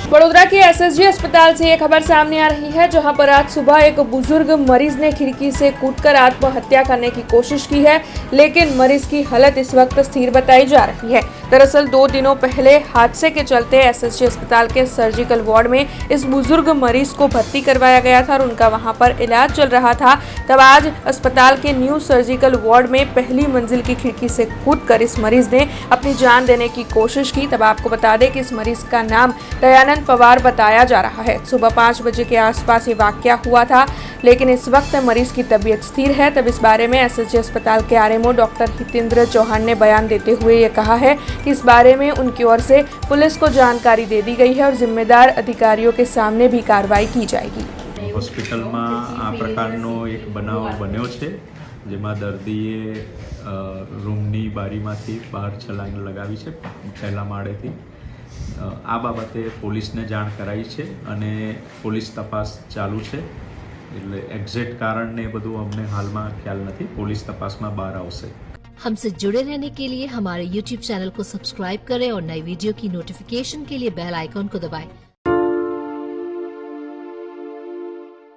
बड़ोदरा के एसएसजी अस्पताल से ये खबर सामने आ रही है, जहां पर आज सुबह एक बुजुर्ग मरीज ने खिड़की से कूदकर आत्महत्या करने की कोशिश की है, लेकिन मरीज की हालत इस वक्त स्थिर बताई जा रही है। दरअसल 2 दिनों पहले हादसे के चलते एसएसजी अस्पताल के सर्जिकल वार्ड में इस बुजुर्ग मरीज को भर्ती करवाया गया था और उनका वहां पर इलाज चल रहा था। तब आज अस्पताल के न्यू सर्जिकल वार्ड में पहली मंजिल की खिड़की से कूदकर इस मरीज ने अपनी जान देने की कोशिश की। तब आपको बता दें कि इस मरीज का नाम दयानंद पवार बताया जा रहा है। सुबह 5 बजे के आसपास ये वाकया हुआ था, लेकिन इस वक्त मरीज की तबीयत स्थिर है। तब इस बारे में एसएसजी अस्पताल के आरएमओ डॉक्टर हितेंद्र चौहान ने बयान देते हुए ये कहा है कि इस बारे में उनकी ओर से पुलिस को जानकारी दे दी गई है और जिम्मेदार अधिकारियों के सामने भी कार्रवाई की जाएगी। હોસ્પિટલમાં આ પ્રકારનો એક બનાવ બન્યો છે, જેમાં દર્દીએ રૂમની બારીમાંથી બહાર છલાંગ લગાવી છે પહેલા માળેથી। આ બાબતે પોલીસને જાણ કરાઈ છે અને પોલીસ તપાસ ચાલુ છે। એટલે એક્ઝેક્ટ કારણ ને બધું અમને હાલમાં ખ્યાલ નથી, પોલીસ તપાસમાં બહાર આવશે। हमसे जुड़े रहने के लिए हमारे YouTube चैनल को सब्सक्राइब करें और नई वीडियो की नोटिफिकेशन के लिए बेल आइकॉन को दबाएं।